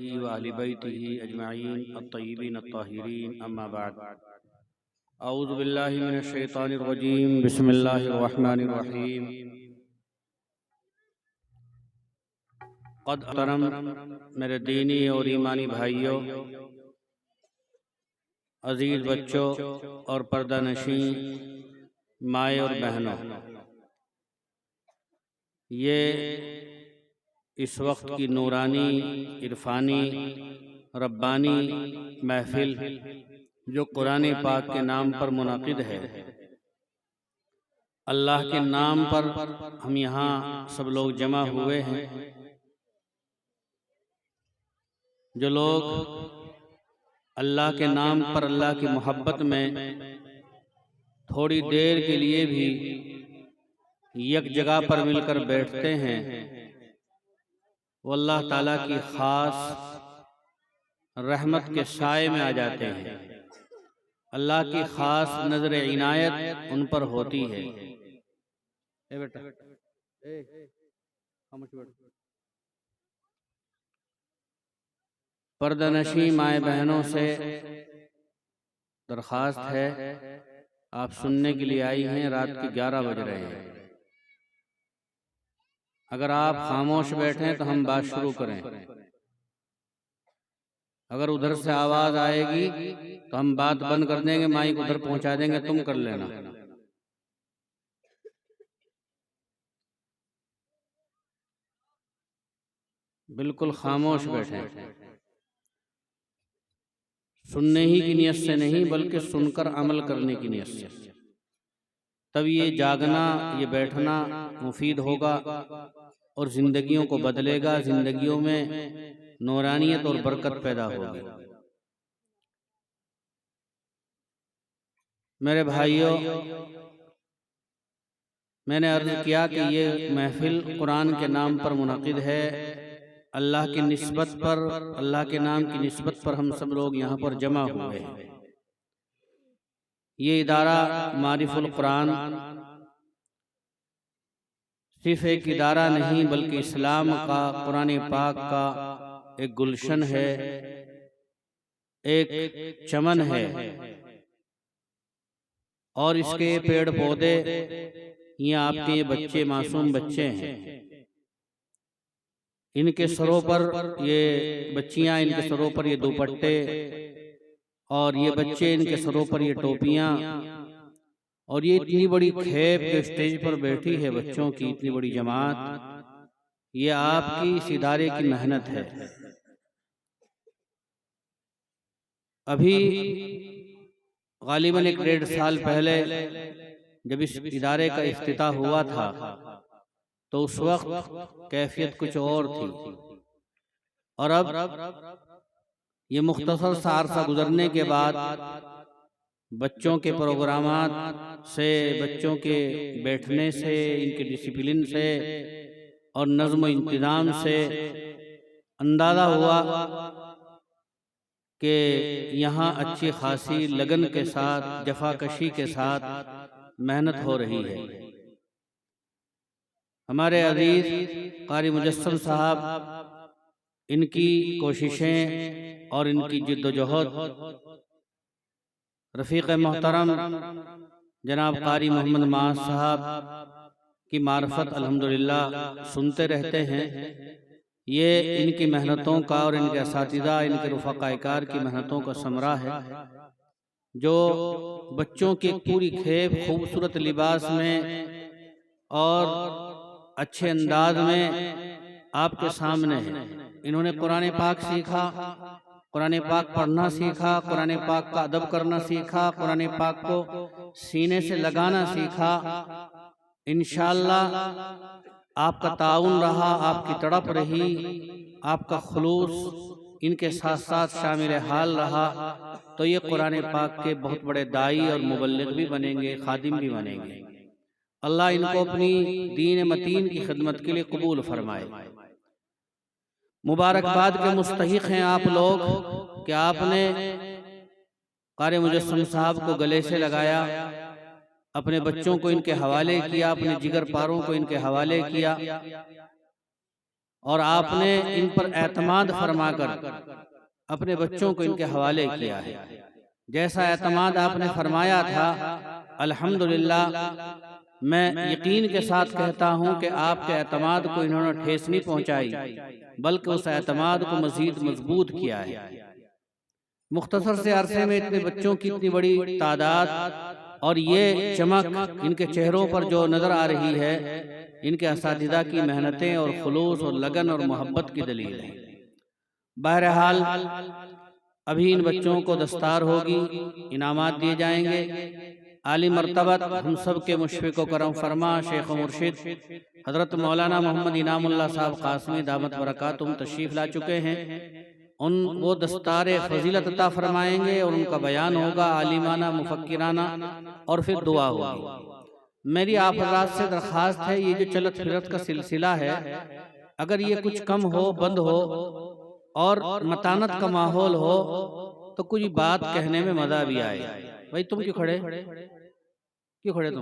وأزواجه وأهل بيته أجمعين الطيبين الطاهرين أما بعد أعوذ بالله من الشيطان الرجيم بسم الله الرحمن الرحيم قد محترم میرے دینی اور ایمانی بھائیوں، عزیز بچوں اور پردہ نشین مائیں اور بہنوں، یہ اس وقت کی نورانی، عرفانی، ربانی محفل جو قرآن پاک کے نام پر منعقد ہے، اللہ کے نام پر ہم یہاں سب لوگ جمع ہوئے ہیں۔ جو لوگ اللہ کے نام پر اللہ کی محبت میں تھوڑی دیر کے لیے بھی یک جگہ پر مل کر بیٹھتے ہیں، وہ اللہ تعالیٰ کی خاص رحمت کے سائے میں آ جاتے ہیں، اللہ کی خاص نظر عنایت ان پر ہوتی ہے۔ پردہ نشین مائیں بہنوں سے درخواست ہے، آپ سننے کے لیے آئی ہیں، رات کے 11 بج رہے ہیں۔ اگر آپ خاموش بیٹھیں تو ہم بات شروع کریں، اگر ادھر سے آواز آئے گی تو ہم بات بند کر دیں گے، مائک ادھر پہنچا دیں گے، تم کر لینا۔ بالکل خاموش بیٹھیں، سننے ہی کی نیت سے نہیں بلکہ سن کر عمل کرنے کی نیت سے، تب یہ جاگنا، یہ بیٹھنا مفید ہوگا اور زندگیوں کو بدلے گا، زندگیوں میں نورانیت اور برکت پیدا ہوگی۔ میرے بھائیوں، میں نے عرض کیا کہ یہ محفل قرآن کے نام پر منعقد ہے، اللہ کی نسبت پر، اللہ کے نام کی نسبت پر ہم سب لوگ یہاں پر جمع ہوئے ہیں۔ یہ ادارہ معارف القرآن صرف ایک ادارہ نہیں بلکہ اسلام کا، قرآن پاک کا ایک گلشن ہے، ایک چمن ہے، اور اس کے پیڑ پودے یہ آپ کے بچے، معصوم بچے ہیں، ان کے سروں پر یہ بچیاں، ان کے سروں پر یہ دوپٹے، اور یہ بچے ان کے سروں پر یہ ٹوپیاں، اور یہ اتنی بڑی کھیپ جو اسٹیج پر بیٹھی ہے بچوں کی اتنی بڑی جماعت، یہ آپ کی اس ادارے کی محنت ہے۔ ابھی غالباً 1.5 سال پہلے جب اس ادارے کا افتتاح ہوا تھا تو اس وقت کیفیت کچھ اور تھی، اور اب یہ مختصر سا عرصہ گزرنے کے بعد بچوں کے پروگرامات سے، بچوں کے بیٹھنے سے، ان کے ڈسپلن سے اور نظم و انتظام سے اندازہ ہوا کہ یہاں اچھی خاصی لگن کے ساتھ، جفاکشی کے ساتھ محنت ہو رہی ہے۔ ہمارے عزیز قاری مجسم صاحب، ان کی کوششیں اور ان کی جد و جہد، رفیق محترم جناب قاری محمد معاذ صاحب کی معرفت الحمدللہ سنتے رہتے ہیں۔ یہ ان کی محنتوں کا اور ان کے اساتذہ، ان کے رفقائے کار کی محنتوں کا ثمرہ ہے، جو بچوں کی پوری کھیپ خوبصورت لباس میں اور اچھے انداز میں آپ کے سامنے ہے۔ انہوں نے قرآن پاک سیکھا، قرآن پاک پڑھنا سیکھا، قرآن پاک کا ادب کرنا سیکھا، قرآن پاک کو سینے سے لگانا سیکھا۔ انشاءاللہ آپ کا تعاون رہا، آپ کی تڑپ رہی، آپ کا خلوص ان کے ساتھ ساتھ شامل حال رہا تو یہ قرآن پاک کے بہت بڑے داعی اور مبلغ بھی بنیں گے، خادم بھی بنیں گے۔ اللہ ان کو اپنی دین متین کی خدمت کے لیے قبول فرمائے۔ مبارکباد کے مستحق ہیں آپ لوگ کہ آپ نے قاری مجسم صاحب کو گلے سے لگایا، اپنے بچوں کو ان کے حوالے کیا، اپنے جگر پاروں کو ان کے حوالے کیا، اور آپ نے ان پر اعتماد فرما کر اپنے بچوں کو ان کے حوالے کیا ہے۔ جیسا اعتماد آپ نے فرمایا تھا، الحمدللہ میں یقین کے ساتھ کہتا ہوں کہ آپ کے اعتماد کو انہوں نے ٹھیس نہیں پہنچائی، بلکہ اس اعتماد کو مزید مضبوط کیا ہے۔ مختصر سے عرصے میں اتنے بچوں کی اتنی بڑی تعداد اور یہ چمک ان کے چہروں پر جو نظر آ رہی ہے، ان کے اساتذہ کی محنتیں اور خلوص اور لگن اور محبت کی دلیل ہے۔ بہرحال ابھی ان بچوں کو دستار ہوگی، انعامات دیے جائیں گے۔ عالی مرتبت ہم سب کے مشفق و کرم فرما شیخ و مرشد حضرت مولانا محمد انعام اللہ صاحب قاسمی دامت برکاتہم تشریف لا چکے ہیں۔ وہ دستار فضیلت عطا فرمائیں گے اور ان کا بیان ہوگا عالمانہ مفکرانہ، اور پھر دعا ہوگی۔ میری آپ حضرات سے درخواست ہے، یہ جو چلت پھرت کا سلسلہ ہے، اگر یہ کچھ کم ہو، بند ہو اور متانت کا ماحول ہو تو کوئی بات کہنے میں مزہ بھی آئے۔ بھائی تم کیوں کھڑے تم؟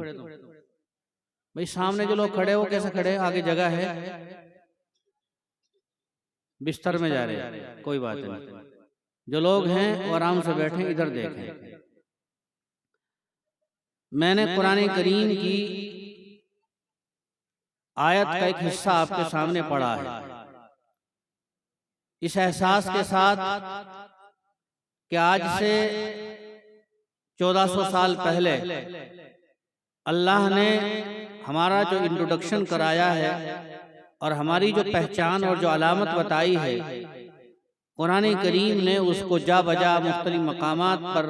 بھائی سامنے جو لوگ کھڑے ہو کیسے کھڑے؟ آگے جگہ ہے، بستر میں جا رہے ہیں، کوئی بات نہیں۔ جو لوگ ہیں وہ آرام سے بیٹھیں، ادھر دیکھیں۔ میں نے قرآن کریم کی آیت کا ایک حصہ آپ کے سامنے پڑھا ہے، اس احساس کے ساتھ کہ آج سے 1400 سال پہلے اللہ نے ہمارا جو انٹروڈکشن کرایا ہے اور ہماری جو پہچان اور جو علامت بتائی ہے، قرآن کریم نے اس کو جا بجا مختلف مقامات پر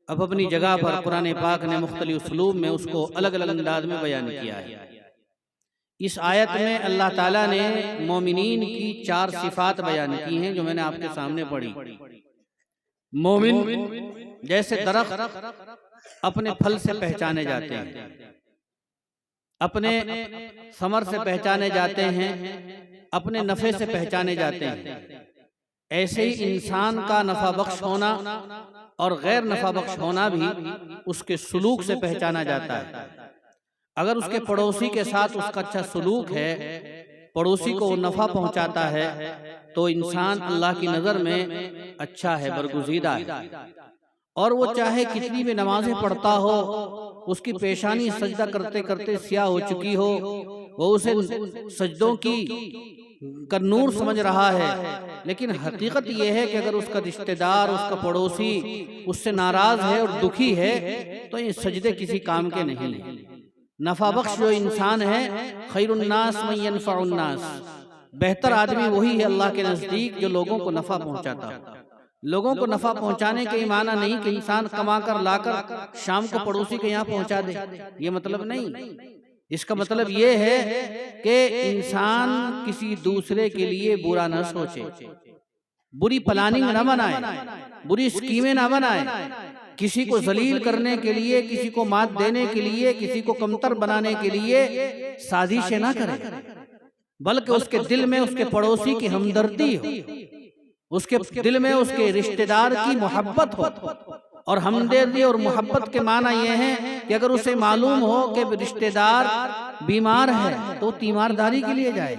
اپنی جگہ پر قرآن پاک نے مختلف اسلوب میں اس کو الگ الگ انداز میں بیان کیا ہے۔ اس آیت میں اللہ تعالیٰ نے مومنین کی 4 صفات بیان کی ہیں جو میں نے آپ کے سامنے پڑھی۔ مومن جیسے درخت اپنے پھل سے پہچانے جاتے ہیں، اپنے ثمر سے پہچانے جاتے ہیں، اپنے نفع سے پہچانے جاتے ہیں، ایسے ہی انسان کا نفع بخش ہونا اور غیر نفع بخش ہونا بھی اس کے سلوک سے پہچانا جاتا ہے۔ اگر اس کے پڑوسی کے ساتھ اس کا اچھا سلوک ہے، پڑوسی کو وہ نفع پہنچاتا ہے، تو انسان اللہ کی نظر میں اچھا ہے، برگزیدہ ہے۔ اور وہ چاہے کتنی بھی نمازیں پڑھتا ہو، اس کی پیشانی سجدہ کرتے کرتے سیاہ ہو چکی ہو، وہ اسے سجدوں کی نور سمجھ رہا ہے، لیکن حقیقت یہ ہے کہ اگر اس کا رشتہ دار، اس کا پڑوسی اس سے ناراض ہے اور دکھی ہے تو یہ سجدے کسی کام کے نہیں ہیں۔ نفع بخش جو انسان ہے، خیر الناس من ینفع الناس، بہتر آدمی وہی ہے اللہ کے نزدیک جو لوگوں کو نفع پہنچاتا ہے۔ لوگوں کو نفع پہنچانے کے معنی نہیں کہ انسان کما کر لا کر شام کو پڑوسی کے یہاں پہنچا دے، یہ مطلب نہیں۔ اس کا مطلب یہ ہے کہ انسان کسی دوسرے کے لیے برا نہ سوچے، بری پلاننگ نہ بنائے، بری اسکیمیں نہ بنائے، کسی کو ذلیل کرنے کے لیے، کسی کو مات دینے کے لیے، کسی کو کمتر بنانے کے لیے سازشیں نہ کرے، بلکہ اس کے دل میں اس کے پڑوسی کی ہمدردی ہو، اس کے دل میں اس کے رشتہ دار کی محبت ہو۔ اور ہمدردی اور محبت کے معنی یہ ہے کہ اگر اسے معلوم ہو کہ رشتہ دار بیمار ہے تو تیمارداری کے لیے جائے،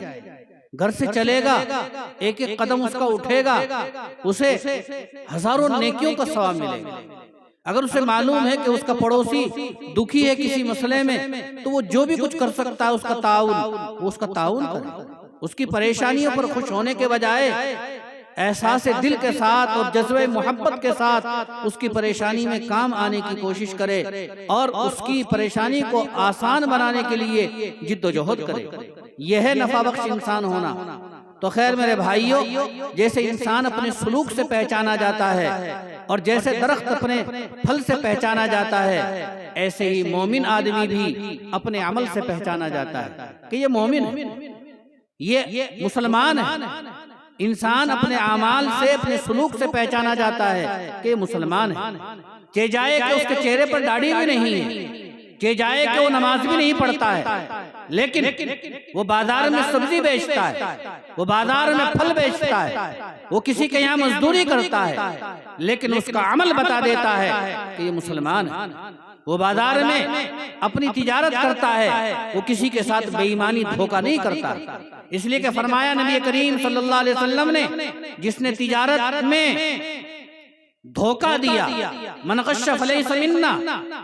گھر سے چلے گا، ایک ایک قدم اس کا اٹھے گا، اسے ہزاروں نیکیوں کا ثواب ملے گا۔ اگر اسے معلوم ہے کہ اس کا پڑوسی دکھی ہے کسی مسئلے میں تو وہ جو بھی کچھ کر سکتا ہے اس کا تعاون کرے، اس کی پریشانیوں پر خوش ہونے کے بجائے احساس دل کے ساتھ اور جذبہ محبت کے ساتھ اس کی پریشانی میں کام آنے کی کوشش کرے اور اس کی پریشانی کو آسان بنانے کے لیے جد و جہد کرے، یہ ہے نفع بخش انسان ہونا۔ تو خیر میرے بھائیوں، جیسے انسان اپنے سلوک سے پہچانا جاتا ہے اور جیسے درخت اپنے پھل سے پہچانا جاتا ہے، ایسے ہی مومن آدمی بھی اپنے عمل سے پہچانا جاتا ہے کہ یہ مومن ہے، یہ مسلمان ہے۔ انسان اپنے اعمال سے، اپنے سلوک سے پہچانا جاتا ہے کہ مسلمان ہے، چہ جائے کہ اس کے چہرے پر داڑھی بھی نہیں ہے، چہ جائے کہ وہ نماز بھی نہیں پڑھتا ہے، لیکن وہ بازار میں سبزی بیچتا ہے، وہ بازار میں پھل بیچتا ہے، وہ کسی کے یہاں مزدوری کرتا ہے، لیکن اس کا عمل بتا دیتا ہے کہ یہ مسلمان ہے۔ وہ بازار میں اپنی تجارت کرتا ہے، وہ کسی کے ساتھ بے ایمانی دھوکہ نہیں کرتا، اس لیے کہ فرمایا نبی کریم صلی اللہ علیہ وسلم نے، جس نے تجارت میں دھوکہ دیا، من غش فلیس منا،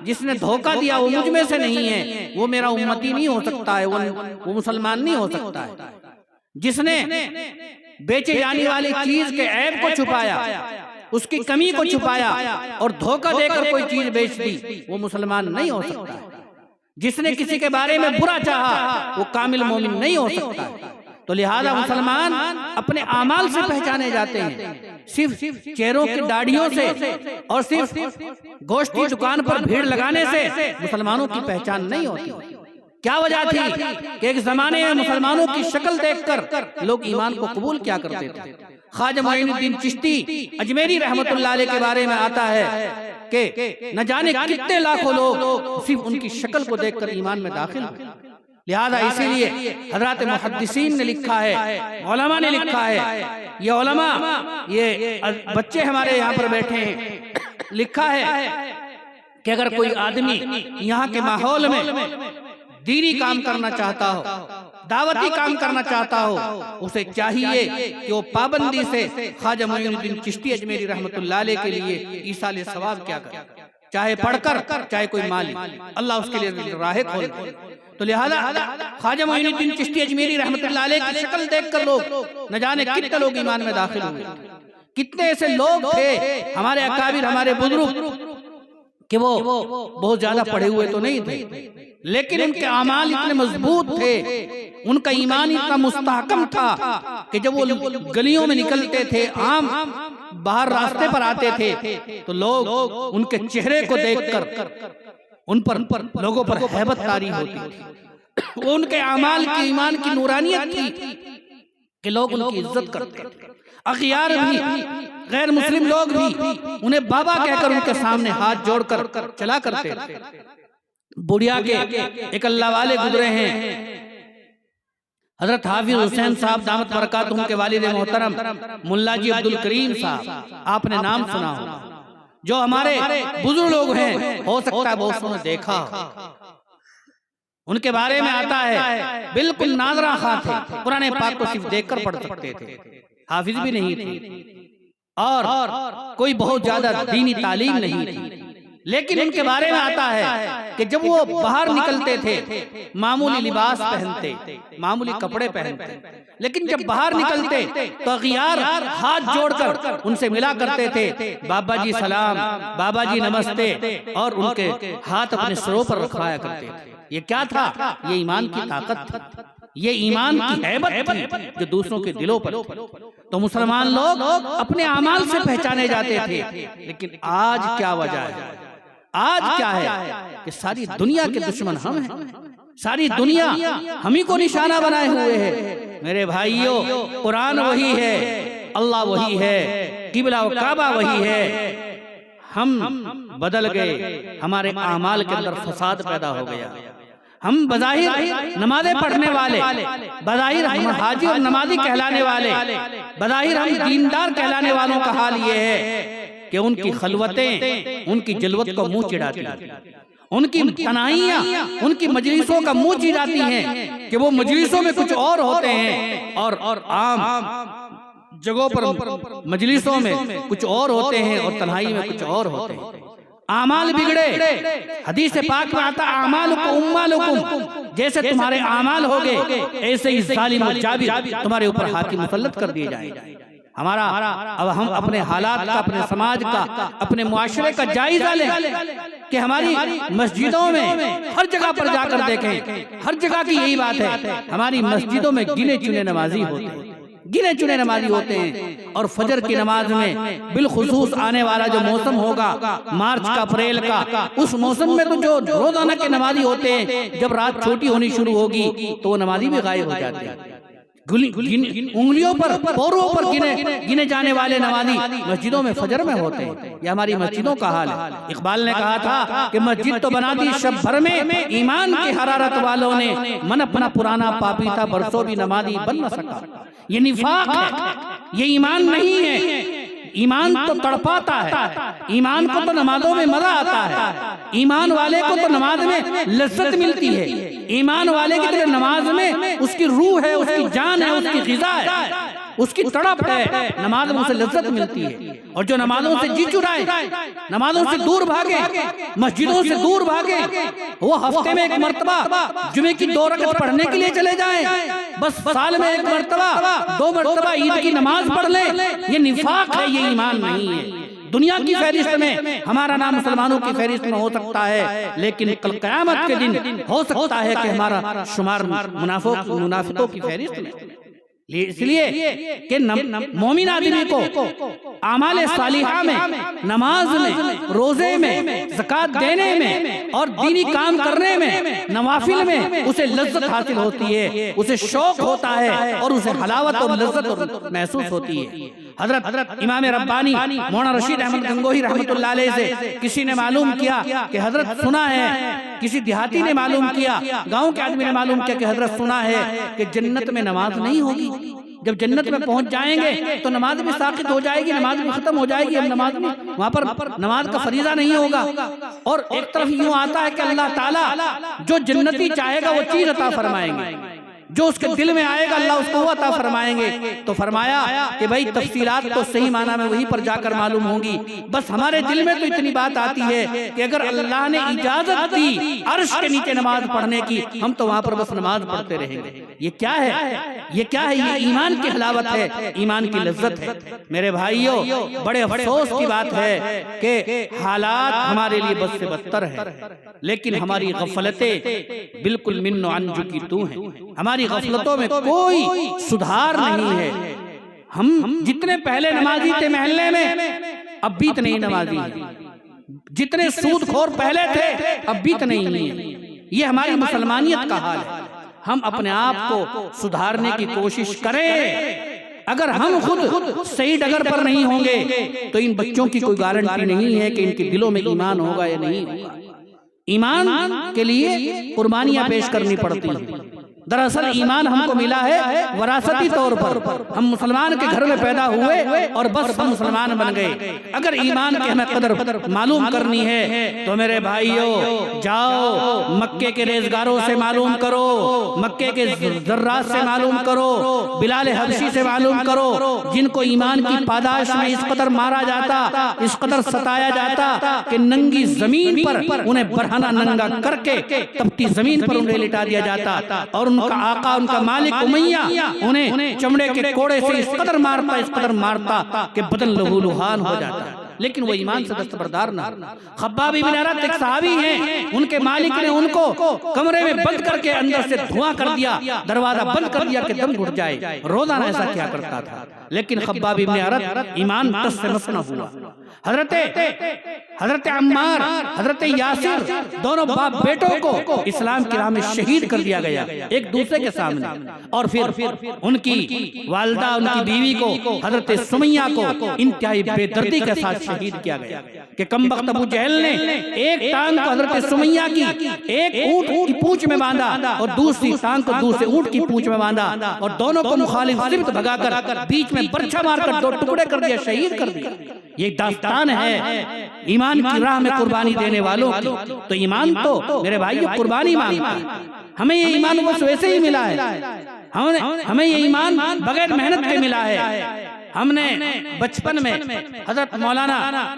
جس نے دھوکہ دیا وہ مجھ میں سے نہیں ہے، وہ میرا امتی نہیں ہو سکتا ہے، وہ مسلمان نہیں ہو سکتا ہے۔ جس نے بیچے جانے والی چیز کے عیب کو چھپایا، اس کی کمی کو چھپایا اور دھوکہ دے کر کوئی چیز بیچ دی، وہ مسلمان نہیں ہو سکتا ہے۔ جس نے کسی کے بارے میں برا چاہا، وہ کامل مومن نہیں ہو سکتا ہے۔ تو لہذا مسلمان اپنے اعمال سے پہچانے جاتے ہیں، صرف چہروں کی داڑھیوں سے اور صرف گوشت کی دکان پر بھیڑ لگانے سے مسلمانوں کی پہچان نہیں ہوتی۔ کیا وجہ تھی کہ ایک زمانے میں مسلمانوں کی شکل دیکھ کر لوگ ایمان کو قبول کیا کرتے تھے۔ خواجہ معین الدین چشتی اجمیری رحمت اللہ علیہ کے بارے میں آتا ہے کہ نہ جانے کتنے لاکھوں لوگ صرف ان کی شکل کو دیکھ کر ایمان میں داخل ہوئے۔ لہذا اسی لیے حضرات محدثین نے لکھا ہے، علماء نے لکھا ہے، یہ علماء، یہ بچے ہمارے یہاں پر بیٹھے ہیں، لکھا ہے کہ اگر کوئی آدمی یہاں کے ماحول میں دینی کام کرنا چاہتا ہو، دعوتی کام کرنا چاہتا ہو، اسے چاہیے کہ وہ پابندی سے خواجہ معین الدین چشتی اجمیری رحمت اللہ علیہ کے لیے ایصال ثواب کیا کرے، چاہے پڑھ کر، چاہے کوئی مالی، اللہ اس کے لیے راہ کھول دے۔ تو لہذا خواجہ معین الدین چشتی اجمیری رحمت اللہ علیہ کی شکل دیکھ کر لوگ نہ جانے کتنے لوگ ایمان میں داخل ہوئے، کتنے ایسے لوگ تھے ہمارے اکابر، ہمارے بزرگ، کہ وہ بہت زیادہ پڑھے ہوئے تو نہیں تھے، لیکن ان کے اعمال اتنے مضبوط تھے، ان کا ایمان اتنا مستحکم تھا کہ جب وہ گلیوں میں نکلتے تھے، عام باہر راستے پر آتے تھے، تو لوگ ان کے چہرے کو دیکھ کر ان پر لوگوں پر ہیبت طاری ہوتی تھی۔ وہ ان کے اعمال کی، ایمان کی نورانیت تھی کہ لوگ ان کی عزت کرتے تھے۔ اغیار بھی، غیر مسلم لوگ بھی انہیں بابا کہہ کر ان کے سامنے ہاتھ جوڑ کر چلا کرتے تھے۔ بڑھیا کے ایک اللہ والے گزرے ہیں، حضرت حافظ حسین صاحب دامت برکاتہم کے والد محترم ملا جی عبدالکریم صاحب، آپ نے نام سنا ہوگا، جو ہمارے بزرگ لوگ ہیں، ہو سکتا ہے بہت نے دیکھا۔ ان کے بارے میں آتا ہے بالکل ناظرہ خواہ تھے، قرآن پاک کو صرف دیکھ کر پڑھ سکتے تھے، حافظ بھی نہیں تھے اور کوئی بہت زیادہ دینی تعلیم نہیں تھی، لیکن ان کے بارے میں آتا ہے کہ جب وہ باہر نکلتے تھے معمولی لباس پہنتے، معمولی کپڑے پہنتے، لیکن جب باہر نکلتے تو اغیار ہاتھ جوڑ کر ان سے ملا کرتے تھے، بابا جی سلام، بابا جی نمستے، اور ان کے ہاتھ اپنے سروں پر رکھوایا کرتے تھے۔ یہ کیا تھا؟ یہ ایمان کی طاقت تھی، یہ ایمان کی ہیبت تھی جو دوسروں کے دلوں پر تھی۔ تو مسلمان لوگ اپنے اعمال سے پہچانے جاتے تھے، لیکن آج کیا وجہ ہے؟ آج کیا ہے کہ ساری دنیا کے دشمن ہم ہیں، ساری دنیا ہم ہی کو نشانہ بنائے ہوئے ہیں۔ میرے بھائیوں، قرآن وہی ہے، اللہ وہی ہے، قبلہ و کعبہ وہی ہے، ہم بدل گئے، ہمارے اعمال کے اندر فساد پیدا ہو گیا۔ ہم بظاہر نمازیں پڑھنے والے، بظاہر ہم حاجی اور نمازی کہلانے والے، بظاہر ہم دیندار کہلانے والوں کا حال یہ ہے کہ ان کی خلوتیں ان کی جلوت کو منہ چڑھاتی ہیں، ان کی تنہائیاں ان کی مجلسوں کا منہ چڑھاتی ہیں کہ وہ مجلسوں میں کچھ اور ہوتے ہیں اور عام جگہوں پر مجلسوں میں کچھ اور ہوتے ہیں اور تنہائی میں کچھ اور ہوتے ہیں۔ اعمال بگڑے، حدیث پاک میں آتا اعمالکم اموالکم، جیسے تمہارے اعمال ہوگے ایسے ہی ظالم و جابر تمہارے اوپر حاکم مسلط کر دیے جائیں۔ اب ہم اپنے حالات کا، اپنے سماج کا، اپنے معاشرے کا جائزہ لیں کہ ہماری مسجدوں میں ہر جگہ پر جا کر دیکھیں، ہر جگہ کی یہی بات ہے، ہماری مسجدوں میں گنے چنے نمازی ہوتے ہیں، گنے چنے نمازی ہوتے ہیں، اور فجر کی نماز میں بالخصوص آنے والا جو موسم ہوگا مارچ کا، اپریل کا، اس موسم میں تو جو روزانہ کے نمازی ہوتے ہیں، جب رات چھوٹی ہونی شروع ہوگی تو وہ نمازی بھی غائب ہو جاتے ہیں۔ انگلیوں پر، پوروں پر گنے جانے والے نمازی مسجدوں میں فجر میں ہوتے ہیں۔ یہ ہماری مسجدوں کا حال ہے۔ اقبال نے کہا تھا کہ مسجد تو بنا دی شب بھر میں، ایمان کی حرارت والوں نے، من اپنا پرانا پاپی تھا برسوں بھی نمازی بن نہ سکا۔ یہ نفاق ہے، یہ ایمان نہیں ہے، ایمان تو تڑپاتا ہے، ایمان کو تو نمازوں میں مزہ آتا ہے، ایمان والے کو تو نماز میں لذت ملتی ہے، ایمان والے کی طرح نماز میں اس کی روح ہے، اس کی جان ہے، اس کی غذا ہے، اس کی تڑپ ہے، نماز میں اسے لذت ملتی ہے۔ اور جو نمازوں سے جی چرائے، نمازوں سے دور بھاگے، مسجدوں سے دور بھاگے، وہ ہفتے میں ایک مرتبہ جمعے کی 2 رکعت پڑھنے کے لیے چلے جائیں، بس سال میں 1 مرتبہ 2 مرتبہ عید کی نماز پڑھ لیں، یہ نفاق ہے، یہ ایمان نہیں ہے۔ دنیا کی فہرست میں ہمارا نام مسلمانوں کی فہرست میں ہو سکتا ہے، لیکن کل قیامت کے دن ہو سکتا ہے کہ ہمارا شمار منافقوں کی فہرست میں۔ اس لیے کہ مومن آدمی کو اعمال صالحہ میں، نماز میں، روزے میں، زکوٰۃ دینے میں اور دینی کام کرنے میں، نوافل میں اسے لذت حاصل ہوتی ہے، اسے شوق ہوتا ہے اور اسے حلاوت اور لذت محسوس ہوتی ہے۔ حضرت امام ربانی مولانا رشید احمد گنگوہی رحمۃ اللہ علیہ سے کسی نے معلوم کیا کہ حضرت سنا ہے، کسی دیہاتی نے معلوم کیا، گاؤں کے آدمی نے معلوم کیا کہ حضرت سنا ہے کہ جنت میں نماز نہیں ہوگی، جب جنت میں پہنچ جائیں گے تو نماز بھی ساقط ہو جائے گی، نماز بھی ختم ہو جائے گی، اب نماز میں وہاں پر نماز کا فریضہ نہیں ہوگا۔ اور ایک طرف یوں آتا ہے کہ اللہ تعالیٰ جو جنتی چاہے گا وہ چیز عطا فرمائیں گے، جو اس کے دل میں آئے گا اللہ اس کو وہ عطا فرمائیں گے۔ تو فرمایا کہ بھائی تفصیلات تو صحیح معنی میں وہیں پر جا کر معلوم ہوں گی، بس ہمارے دل میں تو اتنی بات آتی ہے کہ اگر اللہ نے اجازت دی عرش کے نیچے نماز پڑھنے کی، ہم تو وہاں پر بس نماز پڑھتے رہیں گے۔ یہ کیا ہے؟ یہ کیا ہے؟ یہ ایمان کی حلاوت ہے، ایمان کی لذت ہے۔ میرے بھائیوں، بڑے افسوس کی بات ہے کہ حالات ہمارے لیے بد سے بدتر ہے، لیکن ہماری غفلتیں بالکل من و عنجو کی تو ہیں، ہماری غفلتوں میں کوئی سدھار نہیں ہے۔ ہم جتنے پہلے نمازی تھے محلے میں، اب بھی اتنے ہی نمازی ہیں، جتنے سود خور پہلے تھے اب بھی اتنے ہی ہیں۔ یہ ہماری مسلمانیت کا حال ہے۔ ہم اپنے آپ کو سدھارنے کی کوشش کریں۔ اگر ہم خود صحیح ڈگر پر نہیں ہوں گے تو ان بچوں کی کوئی گارنٹی نہیں ہے کہ ان کے دلوں میں ایمان ہوگا یا نہیں ہوگا۔ ایمان کے لیے قربانیاں پیش کرنی پڑتی ہیں۔ دراصل ایمان ہم کو ملا ہے وراثتی طور پر، ہم مسلمان کے گھر میں پیدا ہوئے اور بس ہم مسلمان بن گئے۔ اگر ایمان کی ہمیں قدر معلوم کرنی ہے تو میرے بھائیوں جاؤ مکے کے ریزگاروں سے معلوم کرو، مکے کے ذرات سے معلوم کرو، بلال حبشی سے معلوم کرو، جن کو ایمان کی پاداش میں اس قدر مارا جاتا، اس قدر ستایا جاتا کہ ننگی زمین پر انہیں برہنہ ننگا کر کے تپتی زمین پر انہیں لٹا دیا جاتا، اور ان کا آقا، ان کا مالک امیہ انہیں چمڑے کے کوڑے سے اس قدر مارتا کہ بدن لہو لہان ہو جاتا، لیکن وہ ایمان سے دستبردار نہ۔ خباب بن ارت ایک صحابی ہیں، ان کے مالک نے ان کو کمرے میں بند کر کے اندر سے دھواں کر دیا، دروازہ بند کر دیا کہ دم گھٹ جائے، روزانہ ایسا کیا کرتا تھا، لیکن خباب بن ارت ایمان ٹس سے مس نہ ہوا۔ حضرت عمار، حضرت یاسر، دونوں باپ بیٹوں کو اسلام کی راہ میں شہید کر دیا گیا ایک دوسرے کے سامنے، اور پھر ان کی والدہ، ان کی بیوی کو، حضرت سمیہ کو انتہائی بے دردی کے ساتھ شہید کیا گیا کہ کمبخت ابو جہل نے ایک ٹانگ کو حضرت سمیہ کی ایک اونٹ کی پونچھ میں باندھا اور دوسری ٹانگ کو دوسرے اونٹ کی پونچھ میں باندھا، اور دونوں کو مخالف سمت بھگا کر بیچ میں برچھا مار کر 2 ٹکڑے کر دیا، شہید کر دیا۔ یہ داستان ہے ایمان کی راہ میں قربانی دینے والوں کی۔ تو ایمان تو میرے بھائیو قربانی مانگتا ہے۔ ہمیں یہ ایمان بس ویسے ہی ملا ہے، ہمیں یہ ایمان بغیر محنت کے ملا ہے۔ ہم نے بچپن میں حضرت مولانا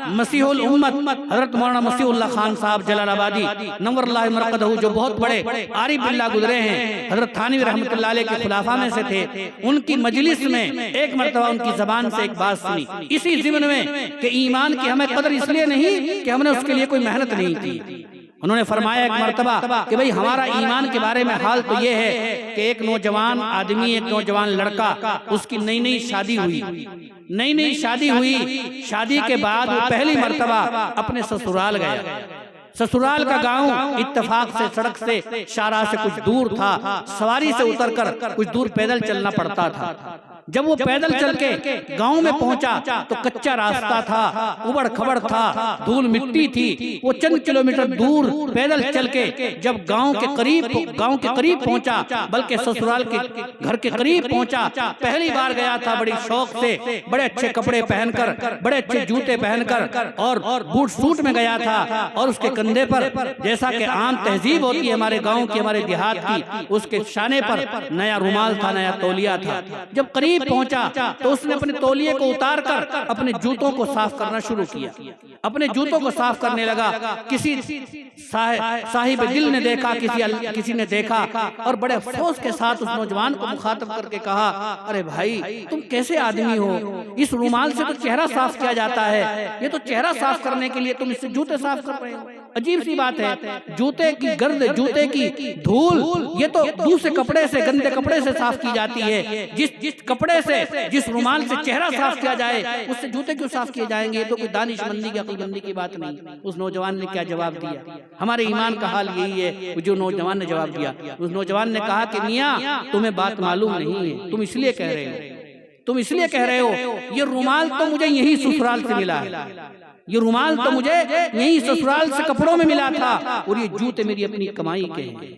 مسیح الامت، حضرت مولانا مسیح اللہ خان صاحب جلال آبادی نور اللہ مرقدہ، جو بہت بڑے عارف باللہ گزرے ہیں، حضرت تھانوی رحمۃ اللہ علیہ کے خلافہ میں سے تھے، ان کی مجلس میں ایک مرتبہ ان کی زبان سے ایک بات سنی اسی ضمن میں کہ ایمان کی ہمیں قدر اس لیے نہیں کہ ہم نے اس کے لیے کوئی محنت نہیں کی۔ انہوں نے فرمایا ایک مرتبہ کہ بھئی ہمارا ایمان کے بارے میں حال تو یہ ہے کہ ایک نوجوان آدمی، ایک نوجوان لڑکا، اس کی نئی شادی ہوئی، شادی کے بعد وہ پہلی مرتبہ اپنے سسرال گیا۔ سسرال کا گاؤں اتفاق سے سڑک سے شاہراہ سے کچھ دور تھا، سواری سے اتر کر کچھ دور پیدل چلنا پڑتا تھا۔ جب وہ پیدل چل کے گاؤں میں پہنچا تو کچا راستہ تھا، ابڑ کھبڑ تھا، دھول مٹی تھی۔ وہ چند کلومیٹر دور پیدل چل کے جب گاؤں کے قریب پہنچا، بلکہ سسرال کے گھر کے قریب پہنچا، پہلی بار گیا تھا بڑی شوق سے، بڑے اچھے کپڑے پہن کر، بڑے اچھے جوتے پہن کر اور بوٹ سوٹ میں گیا تھا، اور اس کے کندھے پر جیسا کہ عام تہذیب ہوتی ہے ہمارے گاؤں کی، ہمارے دیہات کی، اس کے شانے پر نیا رومال تھا، نیا تولیہ تھا۔ جب قریب پہنچا تو اس نے اپنے تولیے کو اتار کر اپنے جوتوں کو صاف کرنا شروع کیا، اپنے جوتوں کو صاف کرنے لگا۔ کسی صاحب دل نے دیکھا، کسی نے دیکھا، اور بڑے افسوس کے ساتھ اس نوجوان کو مخاطب کر کے کہا، ارے بھائی تم کیسے آدمی ہو؟ اس رومال سے تو چہرہ صاف کیا جاتا ہے، یہ تو چہرہ صاف کرنے کے لیے تم اس سے جوتے صاف کر رہے ہو۔ عجیب سی بات ہے، جوتے کی گرد، جوتے کی دھول یہ تو دوسرے کپڑے سے، گندے کپڑے سے صاف کی جاتی ہے۔ جس کپڑے سے، جس رومال سے چہرہ صاف کیا جائے اس سے جوتے کیوں صاف کیے جائیں گے؟ یہ تو کوئی دانش مندی کی، عقل مندی کی بات نہیں۔ اس نوجوان نے کیا جواب دیا؟ ہمارے ایمان کا حال یہی ہے جو نوجوان نے جواب دیا۔ اس نوجوان نے کہا کہ میاں تمہیں بات معلوم نہیں ہے، تم اس لیے کہہ رہے ہو، یہ رومال تو مجھے یہی سسرال سے ملا ہے، یہ رومال تو مجھے یہی سسرال سے کپڑوں میں ملا تھا، اور یہ جوتے میری اپنی کمائی کے ہیں،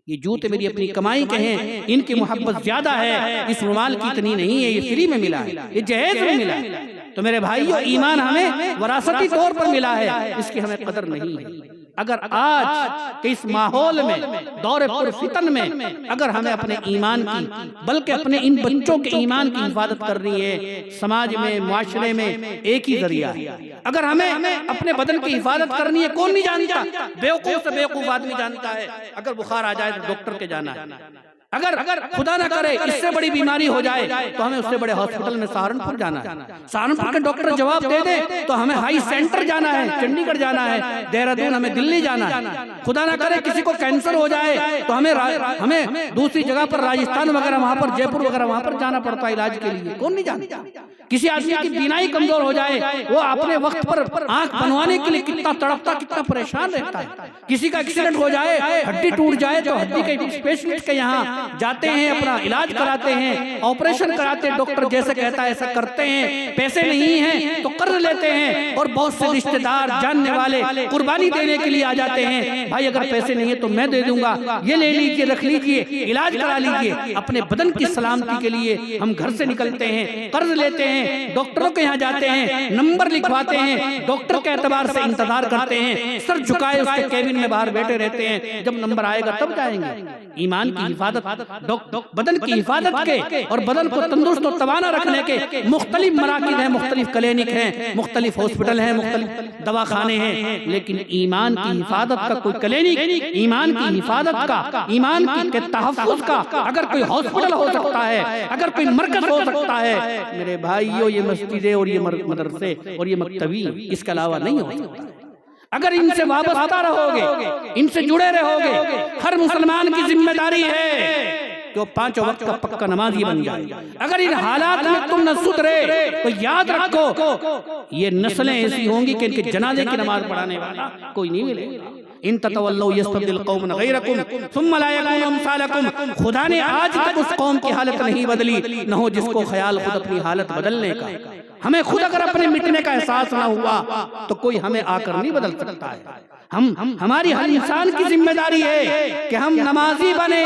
یہ جوتے میری اپنی کمائی کے ہیں، ان کی محبت زیادہ ہے، اس رومال کی اتنی نہیں ہے، یہ فری میں ملا ہے، یہ جہیز میں ملا ہے۔ تو میرے بھائیو، ایمان ہمیں وراثتی طور پر ملا ہے، اس کی ہمیں قدر نہیں ہے۔ اگر آج کے اس ماحول میں، دور پر فتن میں، اگر ہمیں اپنے ایمان کی، بلکہ اپنے ان بچوں کے ایمان کی حفاظت کرنی ہے، سماج میں، معاشرے میں ایک ہی ذریعہ ہے۔ اگر ہمیں اپنے بدن کی حفاظت کرنی ہے، کون نہیں جانتا؟ بیوقوف سے بیوقوف آدمی جانتا ہے، اگر بخار آ جائے تو ڈاکٹر کے جانا ہے، اگر خدا نہ کرے اس سے بڑی بیماری ہو جائے تو ہمیں اس سے بڑے ہاسپٹل میں سہارنپور جانا ہے، سہارنپور کے ڈاکٹر جواب دے دے تو ہمیں ہائی سینٹر جانا ہے، چنڈی گڑھ جانا ہے، دہرادون، ہمیں دلی جانا ہے۔ خدا نہ کرے کسی کو کینسر ہو جائے تو ہمیں دوسری جگہ پر، راجستھان وغیرہ وہاں پر، جے پور وغیرہ وہاں پر جانا پڑتا ہے علاج کے لیے، کون نہیں جانتا؟ کسی آدمی کی بینائی کمزور ہو جائے، وہ اپنے وقت پر آنکھ بنوانے کے لیے کتنا تڑپتا، کتنا پریشان رہتا ہے۔ کسی کا ایکسیڈنٹ ہو جائے، ہڈی ٹوٹ جائے تو ہڈی کے اسپیشلسٹ کے یہاں جاتے ہیں، اپنا علاج کراتے ہیں، آپریشن کراتے ہیں، ڈاکٹر جیسے کہتا ہے ایسا کرتے ہیں۔ پیسے نہیں ہیں تو قرض لیتے ہیں، اور بہت سے رشتہ دار، جاننے والے قربانی دینے کے لیے آ جاتے ہیں، بھائی اگر پیسے نہیں ہیں تو میں دے دوں گا، یہ لے لیجئے، رکھ لیجئے، علاج کرا لیجئے۔ اپنے بدن کی سلامتی کے لیے ہم گھر سے نکلتے ہیں، قرض لیتے ہیں، ڈاکٹروں کے یہاں جاتے ہیں، نمبر لکھواتے ہیں، ڈاکٹر کے اعتبار سے انتظار کرتے ہیں، سر جھکائے اس کے کیبن میں باہر بیٹھے رہتے ہیں، جب نمبر آئے گا تب جائیں گے۔ ایمان کی حفاظت، بدن کی حفاظت کے اور بدن کو تندرست و توانا رکھنے کے مختلف مراکز ہیں، مختلف کلینک ہیں، مختلف ہاسپٹل ہیں، مختلف دواخانے ہیں، لیکن ایمان کی حفاظت کا کوئی کلینک، ایمان کی حفاظت کا، ایمان کے تحفظ کا اگر کوئی ہاسپٹل ہو سکتا ہے، اگر کوئی مرکز ہو سکتا ہے، میرے بھائیو یہ مسجدیں اور یہ مدرسے اور یہ مکتبی اس کے علاوہ نہیں ہو سکتا۔ اگر ان سے وابستہ رہو گے، ان سے جڑے رہو گے، ہر مسلمان کی ذمہ داری ہے کہ وہ 5 وقت کا پکا نمازی بن جائے۔ اگر ان حالات میں تم نہ سدھرے تو یاد رکھو یہ نسلیں ایسی ہوں گی کہ ان کے جنازے کی نماز پڑھانے والا کوئی نہیں ملے گا۔ ان تتولوا یستبدل قوما غیرکم ثم لا یکونوا امثالکم۔ خدا نے آج تک اس قوم کی حالت نہیں بدلی، نہ ہو جس کو خیال خود اپنی حالت بدلنے کا۔ ہمیں خود اگر اپنے مٹنے کا احساس نہ ہوا تو کوئی ہمیں آ کر نہیں بدل سکتا ہے۔ ہماری ہر انسان کی ذمہ داری ہے کہ ہم نمازی بنے،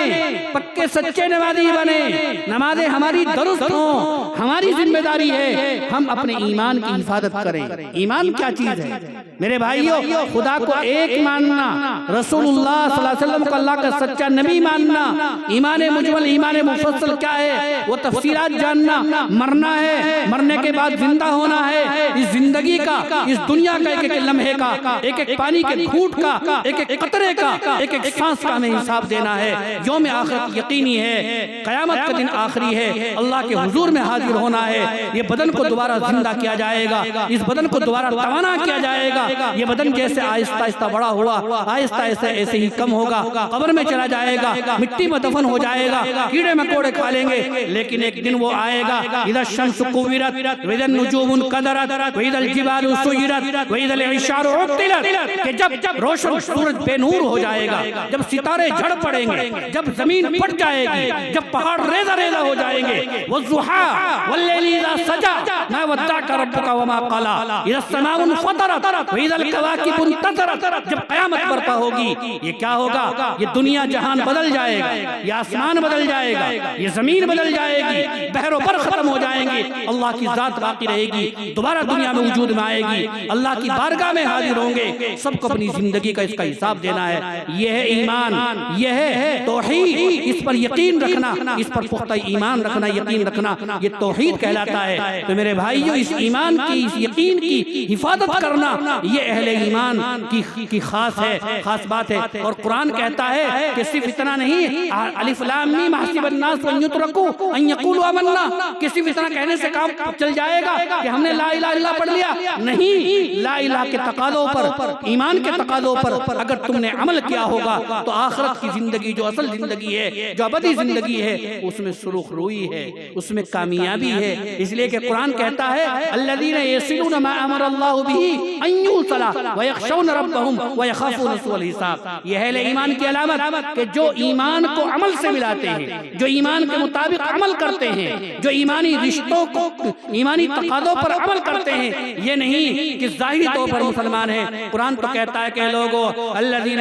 پکے سچے نمازی بنے، نمازیں ہماری درست ہوں۔ ہماری ذمہ داری ہے ہم اپنے ایمان کی حفاظت کریں۔ ایمان کیا چیز ہے میرے بھائیو؟ خدا کو ایک ماننا، رسول اللہ صلی اللہ علیہ وسلم کو اللہ کا سچا نبی ماننا، ایمان مجمل، ایمان مفصل کیا ہے وہ تفصیلات جاننا، مرنا ہے، مرنے کے بعد زندہ ہونا ہے، اس زندگی کا، اس دنیا کا ایک ایک لمحے کا، ایک ایک پانی کے گھونٹ کا، ایک ایک قطرے کا، ایک ایک سانس کا ہمیں حساب دینا ہے۔ یوم آخرت یقینی ہے، قیامت کا دن آخری ہے، اللہ کے حضور میں حاضر ہونا ہے۔ یہ بدن کو دوبارہ زندہ کیا جائے گا، اس بدن کو دوبارہ توانا کیا جائے گا۔ یہ بدن جیسے آہستہ آہستہ بڑا ہوا، آہستہ آہستہ ایسے ہی کم ہوگا، قبر میں چلا جائے گا، مٹی میں دفن ہو جائے گا، کیڑے مکوڑے کھا لیں گے، لیکن ایک دن وہ آئے گا، اذا الشمس کورت، وَإِذَا النُّجُومُ انْقَدَرَتْ وَإِذَا الْجِبَالُ سُيِّرَتْ وَإِذَا الْعِشَارُ عُطِّلَتْ کہ جب روشن سورج بے نور ہو جائے گا، جب ستارے جھڑ پڑیں گے، جب زمین پھٹ جائے گی، جب پہاڑ ریزہ ریزہ ہو جائیں گے، وَالضُّحَىٰ وَاللَّيْلِ إِذَا سَجَىٰ مَا وَدَّعَكَ رَبُّكَ وَمَا قَلَىٰ إِذَا السَّمَاءُ انفطرت وَإِذَا الْكَوَاكِبُ انتَثَرَتْ جب قیامت برپا ہوگی، یہ کیا ہوگا؟ یہ دنیا جہان بدل جائے گا، یہ آسمان بدل جائے گا، یہ زمین بدل جائے گی، بحر و بر ختم ہو جائیں گے، اللہ کی ذات باقی رہے گی، دوبارہ دنیا میں وجود میں آئے گی، اللہ کی بارگاہ میں حاضر ہوں گے، سب کو اپنی زندگی کا اس کا حساب دینا ہے۔ یہ ہے ایمان، یہ ہے توحید، اس پر یقین رکھنا، اس پر پختہ ایمان رکھنا، یقین رکھنا، یہ توحید کہلاتا ہے۔ تو میرے بھائیو، اس ایمان کی، اس یقین کی حفاظت کرنا، یہ اہل ایمان کی خاص ہے، خاص بات ہے۔ اور قرآن کہتا ہے کہ صرف اتنا نہیں، الف لام میم حسب الناس ان یترکوا ان یقولوا آمنا، کہ صرف اتنا کہنے سے کام چل جائے گا کہ ہم نے لا الہ الا اللہ پڑھ لیا، نہیں، لا الہ کے تقاضوں پر، ایمان کے تقاضوں پر اگر تم نے عمل کیا ہوگا تو آخرت کی زندگی، جو اصل زندگی ہے، جو ابدی زندگی ہے، اس میں سرخ روئی ہے، اس میں کامیابی ہے۔ اس لیے کہ قرآن کہتا ہے الذین یصلون ما امر اللہ به ان یوصل ویخشون ربهم ویخافون سوء الحساب۔ یہ اہل ایمان کی علامت کہ جو ایمان کو عمل سے ملاتے ہیں، جو ایمان کے مطابق عمل کرتے ہیں، جو ایمانی رشتوں کو، ایمانی تقاضوں پر عمل کرتے ہیں، یہ نہیں کہ ظاہری طور پر مسلمان ہیں۔ قرآن تو کہتا ہے کہ لوگوں الذین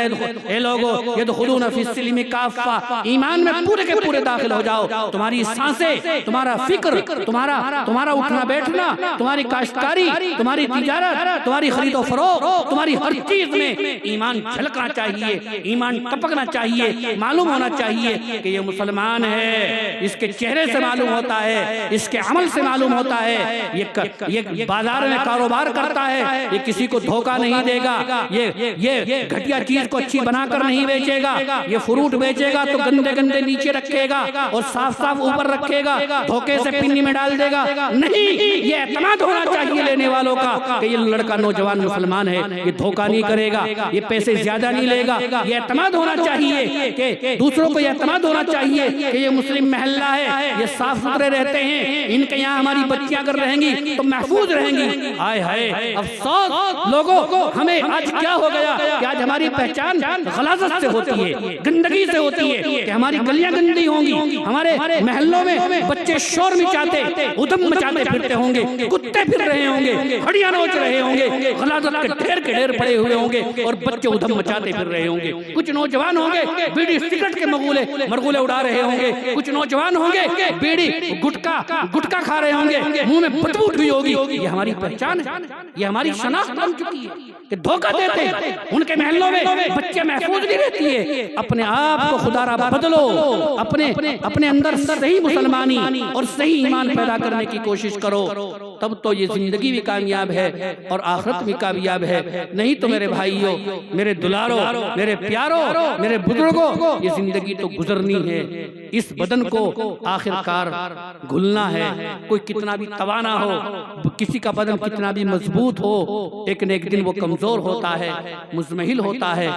یدخلون فی السلم کافہ، ایمان میں پورے کے پورے داخل ہو جاؤ، تمہاری سانسیں، تمہارا فکر، تمہارا اٹھنا بیٹھنا، تمہاری کاشتکاری، تمہاری تجارت، تمہاری خرید و فروخت، تمہاری ہر چیز میں ایمان جھلکنا چاہیے، ایمان ٹپکنا چاہیے، معلوم ہونا چاہیے کہ یہ مسلمان ہے۔ اس کے چہرے سے معلوم ہوتا ہے، اس کے عمل سے معلوم ہوتا ہے، یہ بازار میں کاروبار کرتا ہے، یہ کسی کو دھوکہ نہیں دے گا، یہ گھٹیا چیز کو اچھی بنا کر نہیں بیچے گا، یہ فروٹ بیچے گا تو گندے گندے نیچے رکھے گا اور صاف صاف اوپر رکھے گا، دھوکے سے پنی میں ڈال دے گا، نہیں، یہ اعتماد ہونا چاہیے لینے والوں کا کہ یہ لڑکا نوجوان مسلمان ہے، یہ دھوکہ نہیں کرے گا، یہ پیسے زیادہ نہیں لے گا، یہ اعتماد ہونا چاہیے کہ دوسروں کو یہ اعتماد ہونا چاہیے کہ یہ مسلم محلہ ہے، یہ صاف ستھرے رہتے ہیں، ان کے یہاں ہماری بچیاں اگر رہیں گی تو محفوظ رہیں گی۔ آئے ہائے افسوس لوگوں، ہمیں آج کیا ہو گیا کہ آج ہماری پہچان غلاظت سے ہوتی ہے، گندگی سے ہوتی ہے، کہ ہماری گلیاں گندی ہوں گی، ہمارے محلوں میں بچے شور مچاتے، ادھم مچاتے پھرتے ہوں گے، کتے پھر رہے ہوں گے، ہڈیاں نوچ رہے ہوں گے، غلاظت کے ڈھیر پڑے ہوئے ہوں گے اور بچے ادھم مچاتے پھر رہے ہوں گے۔ کچھ نوجوان ہوں گے بیڑی سگریٹ کے مرغولے اڑا رہے ہوں گے، کچھ نوجوان ہوں گے بیڑی گٹکا کھا رہے ہوں گے، منہ میں بدبو اٹھی ہوگی۔ یہ ہماری پہچان ہے، یہ ہماری شناخت بن چکی ہے کہ دھوکہ دیتے ہیں، ان کے محلوں میں بچے محفوظ نہیں رہتی ہے۔ اپنے آپ کو خدا را بدلو، اپنے اندر صحیح مسلمانی اور صحیح ایمان پیدا کرنے کی کوشش کرو، تب تو یہ زندگی بھی کامیاب ہے اور آخرت بھی کامیاب ہے۔ نہیں تو میرے بھائیوں، میرے دلاروں، میرے پیاروں، میرے بزرگوں، یہ زندگی تو گزرنی ہے، اس بدن کو آخر کار گھلنا ہے۔ کوئی کتنا بھی توانا ہو، کسی کا بدن کتنا بھی مضبوط ہو، ایک نہ ایک دن وہ کمزور ہوتا ہے، مزمحل ہوتا ہے،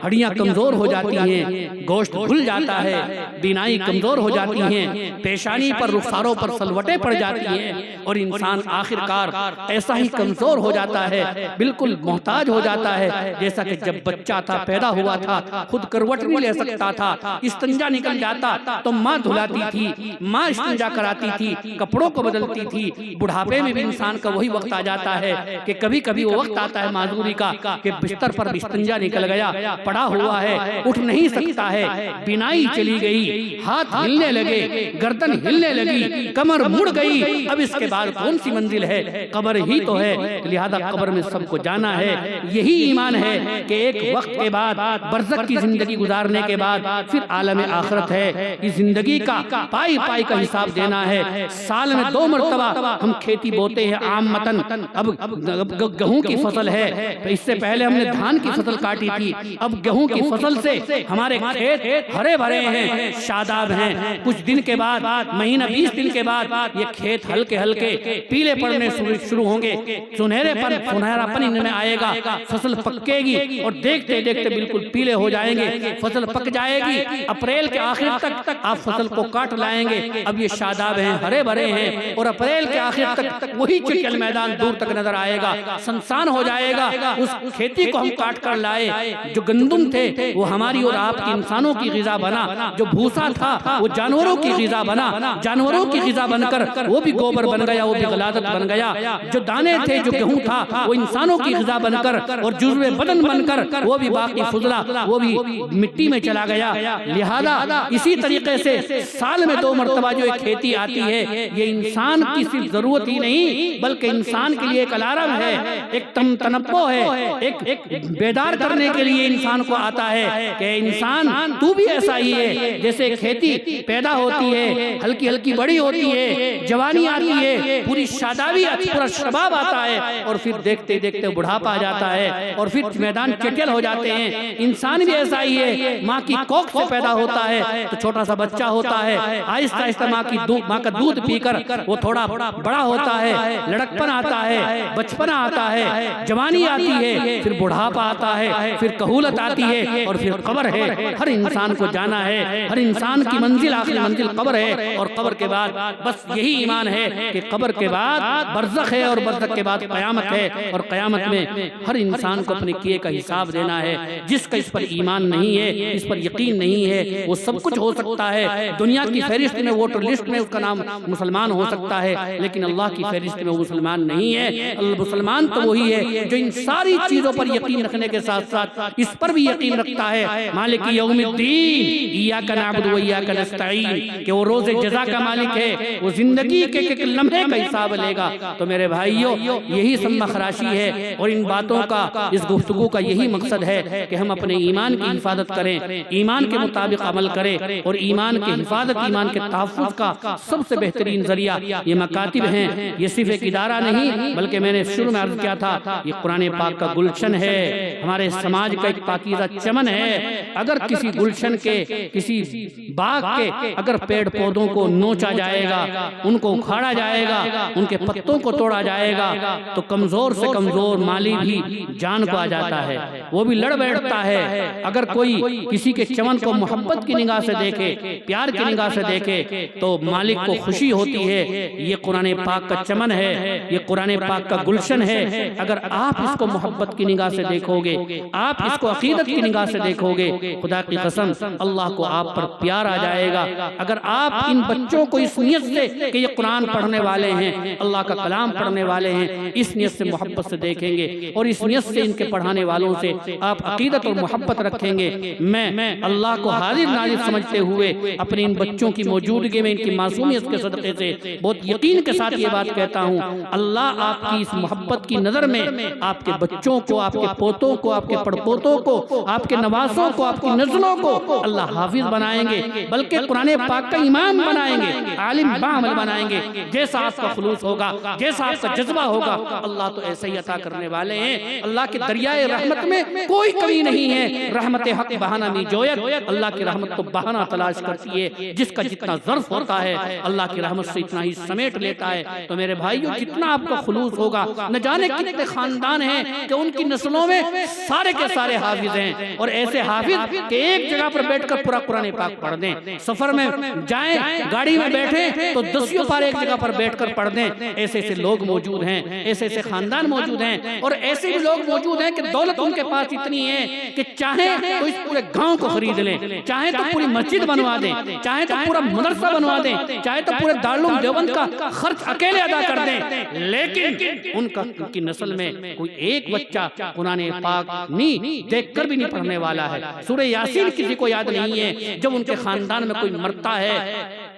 ہڈیاں کمزور ہو جاتی ہیں، گوشت گھل جاتا ہے، بینائی کمزور ہو جاتی ہیں، پیشانی پر، رخساروں پر سلوٹیں پڑ جاتی ہیں، اور انسان آخر کار ایسا ہی کمزور ہو جاتا ہے، بالکل محتاج ہو جاتا ہے جیسا کہ جب بچہ تھا، پیدا ہوا تھا، خود کروٹ نہیں لے سکتا تھا، استنجا نکل جاتا تو ماں دھلاتی تھی، ماں استنجا کراتی تھی، کپڑوں کو بدلتی تھی۔ بڑھاپے میں بھی انسان کا وہی وقت آ جاتا ہے کہ کبھی کبھی وہ وقت آتا ہے معذوری کا کہ بستر پر استنجا نکل گیا، پڑا ہوا ہے، اٹھ نہیں سکتا ہے، بینائی چلی گئی، ہاتھ ہلنے لگے، گردن ہلنے لگی، کمر مڑ گئی، اب اس کے بعد کون سی منزل ہے؟ قبر ہی تو ہے، لہذا قبر میں سب کو جانا ہے۔ یہی ایمان ہے کہ ایک وقت کے بعد، برزخ کی زندگی گزارنے کے بعد پھر عالم آخرت ہے۔ اس زندگی کا پائی پائی کا حساب دینا ہے۔ سال میں 2 مرتبہ ہم کھیتی بوتے ہیں عامتاً، اب گہوں کی فصل ہے، اس سے پہلے ہم نے دھان کی فصل کاٹی تھی، اب گہوں کی فصل سے ہمارے کھیت ہرے بھرے ہیں، شاداب ہیں۔ کچھ دن کے بعد، مہینہ 20 دن کے بعد یہ کھیت ہلکے ہلکے پیلے پیلے پڑنے شروع ہوں گے، سنہرا پن ان میں آئے گا، فصل پکے گی اور دیکھتے دیکھتے بالکل پیلے ہو جائیں گے، فصل پک جائے گی، اپریل کے آخر تک آپ فصل کو کاٹ لائیں گے، اب یہ شاداب ہیں، ہرے بھرے ہیں، اور اپریل کے آخر تک وہی چکل میدان دور تک نظر آئے گا، سنسان ہو جائے گا۔ اس کھیتی کو ہم کاٹ کر لائے، جو گندم تھے وہ ہماری اور آپ کی انسانوں کی غذا بنا، جو بھوسا تھا وہ جانوروں کی غذا بنا، جانوروں کی غذا بن کر وہ بھی گوبر بن گیا، وہ بھی غلازت بن گیا، جو دانے تھے، جو گیہوں تھا وہ انسانوں کی غذا بن کر اور جزو بدن بن کر وہ بھی باقی فضلہ وہ بھی مٹی میں چلا گیا۔ لہذا اسی طریقے سے سال میں 2 مرتبہ جو ایک کھیتی آتی ہے، یہ انسان کی صرف ضرورت ہی نہیں بلکہ انسان کے لیے ایک الارم ہے، ایک تنبؤ ہے، ایک بیدار کرنے کے لیے انسان کو آتا ہے کہ انسان تو بھی ایسا ہی ہے، جیسے کھیتی پیدا ہوتی ہے، ہلکی ہلکی بڑی ہوتی ہے، جوانی آتی ہے، پوری شادابی پورا شباب آتا ہے، اور پھر دیکھتے دیکھتے بڑھاپا آ جاتا ہے اور پھر میدان چٹل ہو جاتے ہیں۔ انسان بھی ایسا ہی ہے، ماں کی کوکھ سے پیدا ہوتا ہے تو چھوٹا سا بچہ ہوتا ہے، آہستہ آہستہ ماں کا دودھ پی کر وہ تھوڑا بڑا ہوتا ہے، لڑکپن آتا ہے، بچپنا آتا ہے، جوانی آتی ہے، پھر بڑھاپا آتا ہے، پھر کہولت آتی ہے اور پھر قبر ہے۔ ہر انسان کو جانا ہے، ہر انسان کی منزل آخری منزل قبر ہے، اور قبر کے بعد بس یہی ایمان ہے کہ قبر کے بعد برزخ ہے اور برزخ کے بعد قیامت ہے، اور قیامت میں ہر انسان کو اپنے کیے کا حساب دینا ہے۔ جس کا اس پر ایمان نہیں ہے، اس پر یقین نہیں ہے، وہ سب کچھ ہو سکتا ہے، دنیا کی فہرست میں ووٹر لسٹ میں اس کا نام مسلمان ہو سکتا ہے، لیکن اللہ کی فہرست میں وہ مسلمان نہیں ہے۔ مسلمان تو وہی ہے جو ان ساری چیزوں پر یقین رکھنے کے ساتھ ساتھ اس پر بھی یقین رکھتا ہے مالک یوم الدین، ایاک نعبد و ایاک نستعین، کہ وہ روز جزا کا مالک ہے، وہ زندگی کے ایک لمحے کا حساب لے گا۔ تو میرے بھائیو، یہی سب خراشی ہے، اور ان باتوں کا، اس گفتگو کا یہی مقصد ہے کہ ہم اپنے ایمان کی حفاظت کریں، ایمان کے مطابق عمل کریں، اور ایمان کی حفاظت، ایمان کے تحفظ کا سب سے بہترین ذریعہ یہ مکاتب ہیں۔ یہ صرف ایک ادارہ نہیں بلکہ میں نے شروع میں عرض کیا تھا، یہ قرآن پاک کا گلشن ہے، ہمارے سماج کا ایک پاکیزہ چمن ہے۔ اگر کسی گلشن کے، کسی باغ کے اگر پیڑ پودوں کو نوچا جائے گا، ان کو اکھاڑا جائے گا، ان کے پتوں کو توڑا جائے گا، تو کمزور سے کمزور مالی بھی جان کو آ جاتا ہے، وہ بھی لڑ بیٹھتا ہے۔ اگر کوئی کسی کے چمن کو محبت کی نگاہ سے دیکھے، پیار کی نگاہ سے دیکھے، تو مالک کو خوشی ہوتی ہے۔ یہ قرآن پاک کا چمن ہے، یہ قرآن پاک کا گلشن ہے۔ اگر آپ اس کو محبت کی نگاہ سے دیکھو گے، آپ اس کو عقیدت کی نگاہ سے دیکھو گے، خدا کی قسم اللہ کو آپ پر پیار آ جائے گا۔ اگر آپ ان بچوں کو اس نیت سے کہ یہ قرآن پڑھنے والے ہیں، اللہ کا کلام پڑھنے والے ہیں، اس نیت سے محبت سے دیکھیں گے، اور اس نیت سے ان کے پڑھانے والوں سے آپ عقیدت اور محبت رکھیں گے، میں اللہ کو حاضر ناظر سمجھتے ہوئے اپنے ان بچوں کی موجودگی میں، ان کی معصومیت کے صدقے سے بہت یقین کے ساتھ یہ بات کہتا ہوں، اللہ آپ کی اس محبت کی نظر میں آپ کے بچوں کو، آپ کے پوتوں کو، آپ کے پڑپوتوں کو، آپ کے نواسوں کو، آپ کی نسلوں کو اللہ حافظ بنائیں گے، بلکہ قرآن پاک کا امام بنائیں گے، عالم باعمل بنائیں گے۔ جیسا آپ کا خلوص ہوگا، جیسا آپ کا جذبہ ہوگا، اللہ تو ایسے ہی عطا کرنے والے ہیں۔ اللہ کے دریائے رحمت میں کوئی کمی نہیں ہے، رحمت حق بہانہ می جویت، اللہ کی رحمت تو بہانہ تلاش کرتی ہے، جس کا جتنا ظرف ہوتا ہے اللہ کی رحمت سے اتنا ہی سمیٹ لیتا ہے۔ تو میرے بھائیو، جتنا آپ کا خلوص ہوگا، نہ جانے کتنے خاندان ہیں کہ ان کی نسلوں میں سارے کے سارے حافظ ہیں، اور ایسے حافظ کہ ایک جگہ پر بیٹھ کر پورا قرآن پاک پڑھ دیں، سفر میں جائیں، گاڑی میں بیٹھیں تو 10 پارے ایک جگہ پر بیٹھ کر پڑھ دیں۔ ایسے ایسے لوگ موجود ہیں، ایسے ایسے خاندان موجود ہیں، اور ایسے بھی لوگ موجود ہیں کہ دولت ان کے پاس اتنی ہے کہ چاہیں تو اس پورے گاؤں کو خرید لیں، چاہیں تو پوری مسجد بنوا دیں، چاہیں تو پورا مدرسہ بنوا دیں، چاہے تو پورے دارالعلوم دیوبند کا خرچ اکیلے ادا کر دیں، لیکن ان کی نسل میں کوئی ایک بچہ قرآن پاک نہیں دیکھ کر بھی نہیں پڑھنے والا ہے۔ سورہ یاسین کسی کو یاد نہیں ہے۔ جب ان کے خاندان میں کوئی مرتا ہے،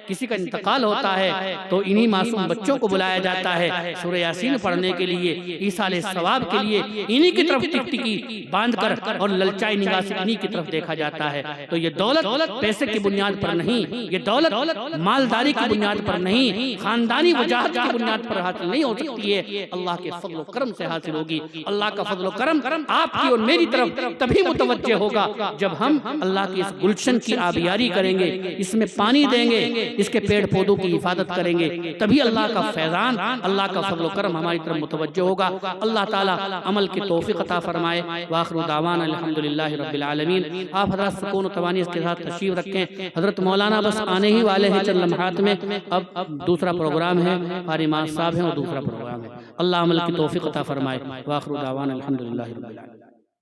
کسی کا انتقال ہوتا ہے، تو انہی معصوم بچوں کو بلایا جاتا ہے سورہ یاسین پڑھنے کے لیے، ایصال ثواب کے لیے، انہی کی طرف ٹکٹکی باندھ کر اور للچائی نگاہ سے انہی کی طرف دیکھا جاتا ہے۔ تو یہ دولت پیسے کی بنیاد پر نہیں، یہ دولت مالداری کی بنیاد پر نہیں، خاندانی وجاہت کی بنیاد پر حاصل نہیں ہو سکتی ہے، اللہ کے فضل و کرم سے حاصل ہوگی۔ اللہ کا فضل و کرم آپ کی اور میری طرف تبھی متوجہ ہوگا جب ہم اللہ کی اس گلشن کی آبیاری کریں گے، اس میں پانی دیں گے، اس کے پیڑ پودوں کی حفاظت کریں گے، تبھی اللہ کا فیضان، اللہ کا فضل و کرم ہماری طرف متوجہ ہوگا۔ اللہ تعالیٰ عمل کی توفیق عطا فرمائے۔ وآخر دعوانا الحمدللہ رب العالمین۔ آپ حضرات سکون و طمانینت کے ساتھ تشریف رکھیں، حضرت مولانا بس آنے ہی والے ہیں چند لمحات میں، اب دوسرا پروگرام ہے، قاری معاذ صاحب ہیں اور دوسرا پروگرام ہے۔ اللہ عمل کی توفیق عطا فرمائے۔ وآخر دعوانا الحمدللہ رب العالمین۔